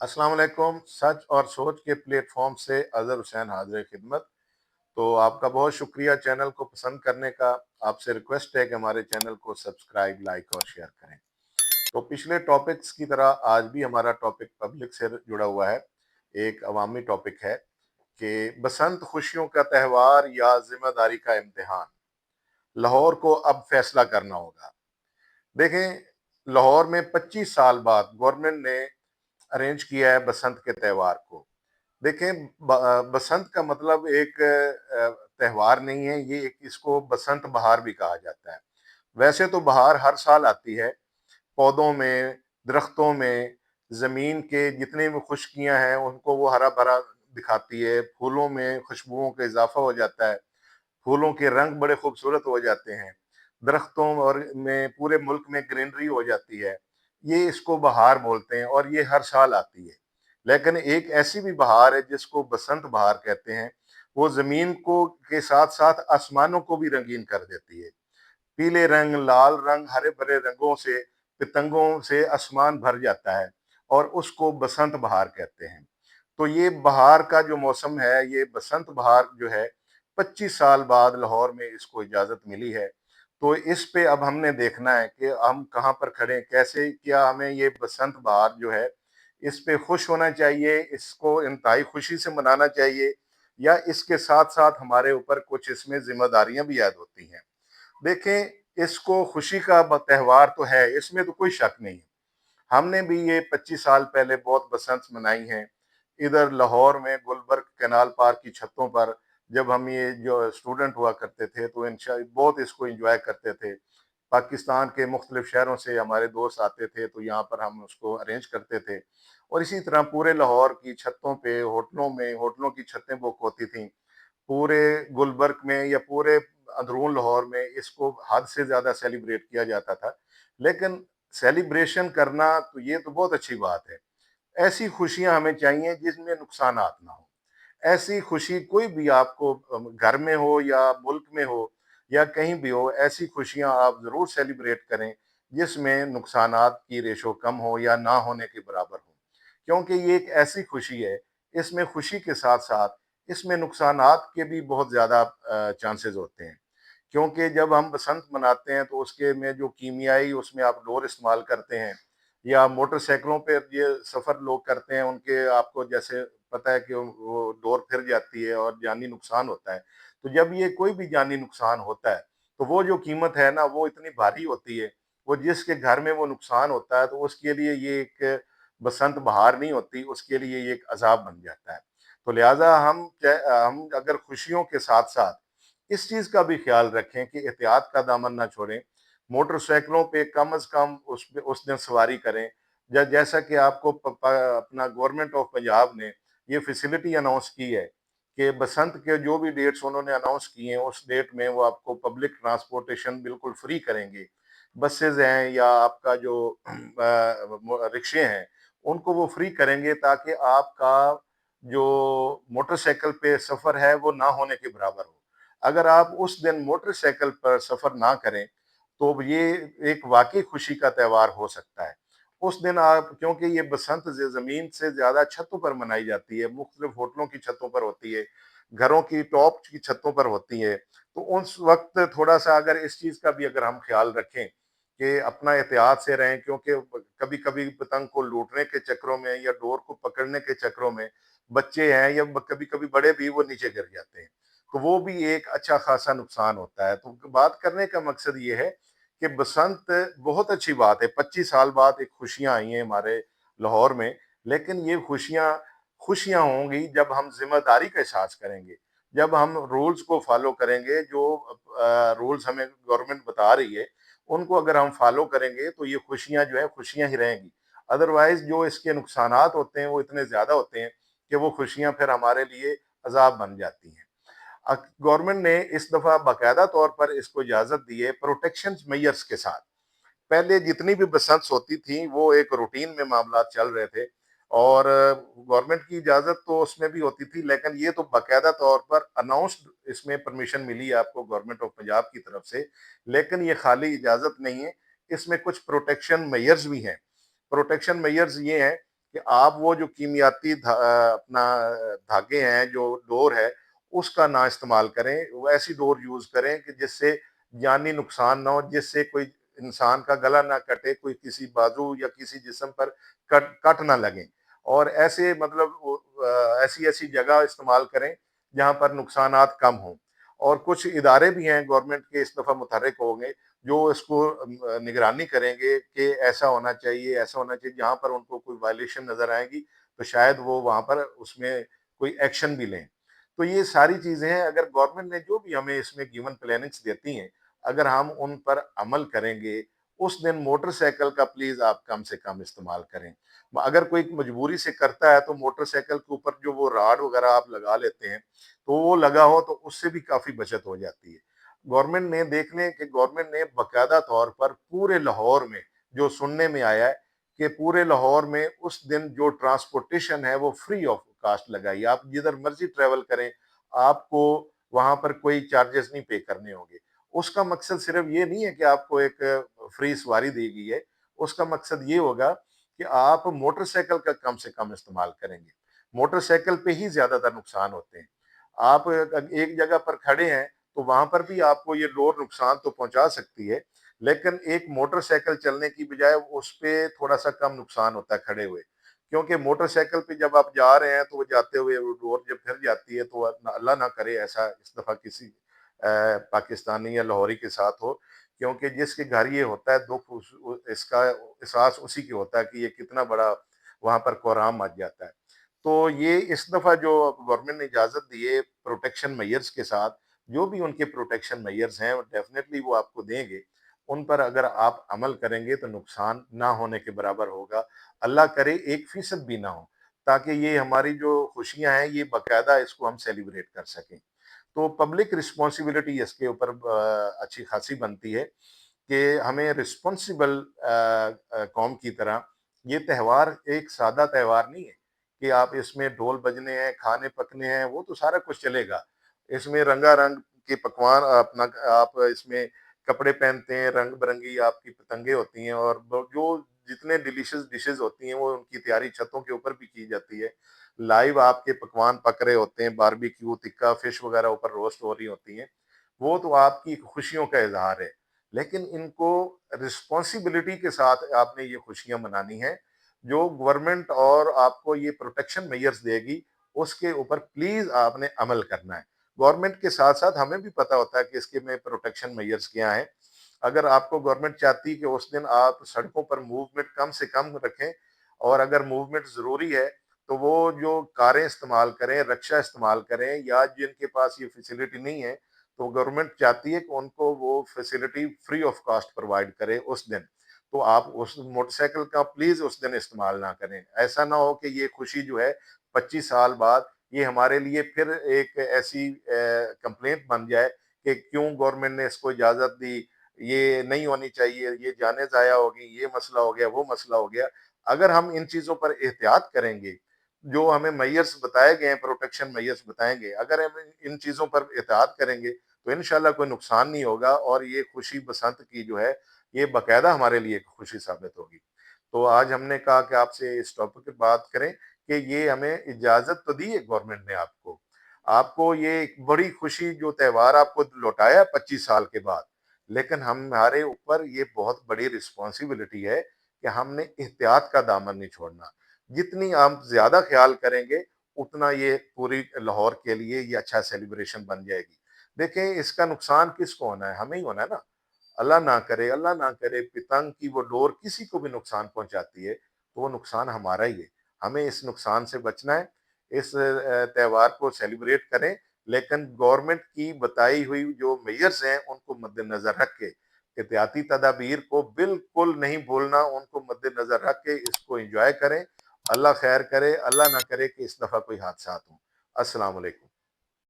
अस्सलाम वालेकुम। सच और सोच के प्लेटफॉर्म से अजहर हुसैन हाजिर खिदमत। तो आपका बहुत शुक्रिया चैनल को पसंद करने का। आपसे रिक्वेस्ट है कि हमारे चैनल को सब्सक्राइब, लाइक और शेयर करें। तो पिछले टॉपिक्स की तरह आज भी हमारा टॉपिक पब्लिक से जुड़ा हुआ है। एक अवामी टॉपिक है कि बसंत खुशियों का त्योहार या जिम्मेदारी का इम्तिहान। लाहौर को अब फैसला करना होगा। देखें, लाहौर में 25 साल बाद गवर्नमेंट ने अरेंज किया है बसंत के त्योहार को। देखें, बसंत का मतलब एक त्योहार नहीं है, ये एक इसको बसंत बहार भी कहा जाता है। वैसे तो बहार हर साल आती है, पौधों में, दरख्तों में, जमीन के जितने भी खुशकियां हैं उनको वो हरा भरा दिखाती है। फूलों में खुशबुओं का इजाफा हो जाता है, फूलों के रंग बड़े खूबसूरत हो जाते हैं, दरख्तों और में पूरे मुल्क में ग्रीनरी हो जाती है। ये इसको बहार बोलते हैं और ये हर साल आती है। लेकिन एक ऐसी भी बहार है जिसको बसंत बहार कहते हैं। वो जमीन को के साथ साथ आसमानों को भी रंगीन कर देती है। पीले रंग, लाल रंग, हरे भरे रंगों से, पतंगों से आसमान भर जाता है और उसको बसंत बहार कहते हैं। तो ये बहार का जो मौसम है, ये बसंत बहार जो है, 25 साल बाद लाहौर में इसको इजाजत मिली है। तो इस पे अब हमने देखना है कि हम कहाँ पर खड़े हैं, कैसे, क्या हमें ये बसंत बहार जो है इस पे खुश होना चाहिए, इसको इंतहाई खुशी से मनाना चाहिए, या इसके साथ साथ हमारे ऊपर कुछ इसमें जिम्मेदारियां भी ऐड होती हैं। देखें, इसको खुशी का त्योहार तो है, इसमें तो कोई शक नहीं है। हमने भी ये 25 साल पहले बहुत बसंत मनाई हैं। इधर लाहौर में गुलबर्ग कैनाल पार्क की छतों पर जब हम ये जो स्टूडेंट हुआ करते थे तो इंशा बहुत इसको एंजॉय करते थे। पाकिस्तान के मुख्तलिफ शहरों से हमारे दोस्त आते थे तो यहाँ पर हम उसको अरेंज करते थे। और इसी तरह पूरे लाहौर की छतों पे, होटलों में, होटलों की छतें बुक होती थी। पूरे गुलबर्ग में या पूरे अंदरून लाहौर में इसको हद से ज़्यादा सेलिब्रेट किया जाता था। लेकिन सेलिब्रेशन करना तो ये तो बहुत अच्छी बात है। ऐसी खुशियाँ हमें चाहिए जिसमें नुकसानात ना हो। ऐसी खुशी कोई भी आपको घर में हो या मुल्क में हो या कहीं भी हो, ऐसी खुशियाँ आप ज़रूर सेलिब्रेट करें जिसमें नुकसानात की रेशो कम हो या ना होने के बराबर हो। क्योंकि ये एक ऐसी खुशी है, इसमें खुशी के साथ-साथ इसमें नुकसानात के भी बहुत ज़्यादा चांसेस होते हैं। क्योंकि जब हम बसंत मनाते हैं तो उसके में जो कीमियाई उसमें आप डोर इस्तेमाल करते हैं, या मोटरसाइकिलों पे ये सफ़र लोग करते हैं, उनके आपको जैसे पता है कि वो डोर फिर जाती है और जानी नुकसान होता है। तो जब ये कोई भी जानी नुकसान होता है, तो वो जो कीमत है ना, वो इतनी भारी होती है। वो जिसके घर में वो नुकसान होता है तो उसके लिए ये एक बसंत बहार नहीं होती, उसके लिए ये एक अज़ाब बन जाता है। तो लिहाज़ा हम अगर खुशियों के साथ-साथ इस चीज़ का भी ख्याल रखें कि एहतियात का दामन ना छोड़ें। मोटरसाइकिलों पे कम अज़ कम उस दिन सवारी करें। जैसा कि आपको अपना गवर्नमेंट ऑफ पंजाब ने ये फैसिलिटी अनाउंस की है कि बसंत के जो भी डेट्स उन्होंने अनाउंस किए हैं, उस डेट में वो आपको पब्लिक ट्रांसपोर्टेशन बिल्कुल फ्री करेंगे। बसेज़ हैं या आपका जो रिक्शे हैं, उनको वो फ्री करेंगे ताकि आपका जो मोटरसाइकिल पे सफ़र है, वो ना होने के बराबर हो। अगर आप उस दिन मोटरसाइकिल पर सफ़र ना करें, तो ये एक वाक़ई खुशी का त्योहार हो सकता है। उस दिन आप, क्योंकि ये बसंत ज़मीन से ज़्यादा छतों पर मनाई जाती है, मुख्तलिफ होटलों की छतों पर होती है, घरों की टॉप की छतों पर होती है। तो उस वक़्त थोड़ा-सा अगर इस चीज़ का भी अगर हम ख़्याल रखें कि अपना एहतियात से रहें, क्योंकि कभी-कभी पतंग को लूटने के चक्करों में या डोर को पकड़ने के चक्करों में बच्चे हैं या कभी-कभी बड़े भी वो नीचे गिर जाते हैं। तो वो भी एक अच्छा खासा नुकसान होता है। तो बात करने का मकसद ये है कि बसंत बहुत अच्छी बात है, 25 साल बाद एक खुशियाँ आई हैं हमारे लाहौर में, लेकिन ये खुशियाँ खुशियाँ होंगी जब हम ज़िम्मेदारी का एहसास करेंगे, जब हम रूल्स को फ़ॉलो करेंगे, जो रूल्स हमें गवर्नमेंट बता रही है, उनको अगर हम फ़ॉलो करेंगे तो ये खुशियाँ जो है खुशियाँ ही रहेंगी। अदरवाइज़ जो इसके नुकसानात होते हैं वो इतने ज़्यादा होते हैं कि वो खुशियाँ फिर हमारे लिए अज़ाब बन जाती हैं। गवर्नमेंट ने इस दफा बाकायदा तौर पर इसको इजाजत दी है प्रोटेक्शन मेजर्स के साथ। पहले जितनी भी बसंत होती थी वो एक रूटीन में मामला चल रहे थे और गवर्नमेंट की इजाजत तो उसमें भी होती थी, लेकिन ये तो बाकायदा तौर पर अनाउंस्ड इसमें परमिशन मिली है आपको गवर्नमेंट ऑफ पंजाब की तरफ से। लेकिन ये खाली इजाजत नहीं है, इसमें कुछ प्रोटेक्शन मेजर्स भी हैं। प्रोटेक्शन मेजर्स ये हैं کہ آپ وہ جو کیمیاتی اپنا دھاگے ہیں، جو ڈور ہے، اس کا نہ استعمال کریں، وہ ایسی ڈور یوز کریں کہ جس سے جانی نقصان نہ ہو، جس سے کوئی انسان کا گلا نہ کٹے، کوئی کسی بازو یا کسی جسم پر کٹ نہ لگیں، اور ایسے مطلب ایسی ایسی جگہ استعمال کریں جہاں پر نقصانات کم ہوں۔ اور کچھ ادارے بھی ہیں گورنمنٹ کے اس دفعہ متحرک ہوں گے جو اس کو نگرانی کریں گے کہ ایسا ہونا چاہیے، ایسا ہونا چاہیے، جہاں پر ان کو کوئی وائلیشن نظر آئے گی تو شاید وہ وہاں پر اس میں کوئی ایکشن بھی لیں۔ تو یہ ساری چیزیں ہیں، اگر گورنمنٹ نے جو بھی ہمیں اس میں گیون پلاننگز دیتی ہیں، اگر ہم ان پر عمل کریں گے، اس دن موٹر سائیکل کا پلیز آپ کم سے کم استعمال کریں۔ اگر کوئی مجبوری سے کرتا ہے تو موٹر سائیکل کے اوپر جو وہ راڈ وغیرہ آپ لگا لیتے ہیں تو وہ لگا ہو تو اس سے بھی کافی بچت ہو جاتی ہے۔ گورنمنٹ نے دیکھ لیں کہ گورنمنٹ نے باقاعدہ طور پر پورے لاہور میں، جو سننے میں آیا ہے کہ پورے لاہور میں اس دن جو ٹرانسپورٹیشن ہے وہ فری آف کاسٹ لگائی، آپ جدھر مرضی ٹریول کریں، آپ کو وہاں پر کوئی چارجز نہیں پے کرنے ہوں گے۔ اس کا مقصد صرف یہ نہیں ہے کہ آپ کو ایک فری سواری دی گئی ہے، اس کا مقصد یہ ہوگا کہ آپ موٹر سائیکل کا کم سے کم استعمال کریں گے۔ موٹر سائیکل پہ ہی زیادہ تر نقصان ہوتے ہیں۔ آپ ایک جگہ پر کھڑے ہیں تو وہاں پر بھی آپ کو یہ ڈور نقصان تو پہنچا سکتی ہے، لیکن ایک موٹر سائیکل چلنے کی بجائے اس پہ تھوڑا سا کم نقصان ہوتا ہے کھڑے ہوئے، کیونکہ موٹر سائیکل پہ جب آپ جا رہے ہیں تو وہ جاتے ہوئے وہ ڈور جب پھر جاتی ہے تو اللہ نہ کرے ایسا اس دفعہ کسی پاکستانی یا لاہوری کے ساتھ ہو، کیونکہ جس کے گھر یہ ہوتا ہے دکھ اس کا احساس اسی کے ہوتا ہے کہ یہ کتنا بڑا وہاں پر کوہرام مچ جاتا ہے۔ تو یہ اس دفعہ جو گورنمنٹ نے اجازت دی ہے پروٹیکشن میئرز کے ساتھ، جو بھی ان کے پروٹیکشن میئرز ہیں ڈیفینیٹلی وہ آپ کو دیں گے، ان پر اگر آپ عمل کریں گے تو نقصان نہ ہونے کے برابر ہوگا۔ اللہ کرے 1% بھی نہ ہو، تاکہ یہ ہماری جو خوشیاں ہیں یہ باقاعدہ اس کو ہم سیلیبریٹ کر سکیں۔ تو پبلک رسپانسبلٹی اس کے اوپر اچھی خاصی بنتی ہے کہ ہمیں رسپانسبل قوم کی طرح، یہ تہوار ایک سادہ تہوار نہیں ہے کہ آپ اس میں ڈھول بجنے ہیں، کھانے پکنے ہیں، وہ تو سارا کچھ چلے گا۔ اس میں رنگا رنگ کے پکوان اپنا، آپ اس میں کپڑے پہنتے ہیں، رنگ برنگی آپ کی پتنگیں ہوتی ہیں، اور جو جتنے ڈیلیشس ڈشز ہوتی ہیں وہ ان کی تیاری چھتوں کے اوپر بھی کی جاتی ہے۔ لائیو آپ کے پکوان پک رہے ہوتے ہیں، باربیکیو، تکا فش وغیرہ اوپر روسٹ ہو رہی ہوتی ہیں، وہ تو آپ کی خوشیوں کا اظہار ہے۔ لیکن ان کو رسپانسبلٹی کے ساتھ آپ نے یہ خوشیاں منانی ہیں۔ جو گورنمنٹ اور آپ کو یہ پروٹیکشن میئرز دے گی اس کے اوپر پلیز آپ نے عمل کرنا ہے۔ گورنمنٹ کے ساتھ ساتھ ہمیں بھی پتا ہوتا ہے کہ اس کے میں پروٹیکشن میئرز کیا ہیں۔ اگر آپ کو گورنمنٹ چاہتی کہ اس دن آپ سڑکوں پر موومنٹ کم سے کم رکھیں، اور اگر موومنٹ ضروری ہے تو وہ جو کاریں استعمال کریں، رکشہ استعمال کریں، یا جن کے پاس یہ فیسلٹی نہیں ہے تو گورنمنٹ چاہتی ہے کہ ان کو وہ facility free of cost provide کرے اس دن، تو آپ اس موٹر سائیکل کا پلیز اس دن استعمال نہ کریں۔ ایسا نہ ہو کہ یہ خوشی جو ہے 25 سال بعد یہ ہمارے لیے پھر ایک ایسی کمپلینٹ بن جائے کہ کیوں گورنمنٹ نے اس کو اجازت دی، یہ نہیں ہونی چاہیے، یہ جانیں ضائع ہوگی، یہ مسئلہ ہو گیا، وہ مسئلہ ہو گیا۔ اگر ہم ان چیزوں پر احتیاط کریں گے، جو ہمیں میئرز بتائے گئے ہیں، پروٹیکشن میئرز بتائیں گے، اگر ہم ان چیزوں پر احتیاط کریں گے تو انشاءاللہ کوئی نقصان نہیں ہوگا، اور یہ خوشی بسنت کی جو ہے یہ باقاعدہ ہمارے لیے ایک خوشی ثابت ہوگی۔ تو آج ہم نے کہا کہ آپ سے اس ٹاپک پر بات کریں کہ یہ ہمیں اجازت تو دی ہے گورنمنٹ نے آپ کو یہ ایک بڑی خوشی جو تہوار آپ کو لوٹایا 25 سال کے بعد، لیکن ہمارے اوپر یہ بہت بڑی رسپانسبلٹی ہے کہ ہم نے احتیاط کا دامن نہیں چھوڑنا۔ جتنی ہم زیادہ خیال کریں گے اتنا یہ پوری لاہور کے لیے یہ اچھا سیلیبریشن بن جائے گی۔ دیکھیں اس کا نقصان کس کو ہونا ہے؟ ہمیں ہی ہونا ہے نا۔ اللہ نہ کرے، اللہ نہ کرے پتنگ کی وہ ڈور کسی کو بھی نقصان پہنچاتی ہے تو وہ نقصان ہمارا ہی ہے۔ ہمیں اس نقصان سے بچنا ہے۔ اس تہوار کو سیلیبریٹ کریں، لیکن گورنمنٹ کی بتائی ہوئی جو میئرز ہیں ان کو مد نظر رکھ کے احتیاطی تدابیر کو بالکل نہیں بھولنا، ان کو مد نظر رکھ کے اس کو انجوائے کریں۔ اللہ خیر کرے، اللہ نہ کرے کہ اس دفعہ کوئی حادثات ہوں۔ السلام علیکم۔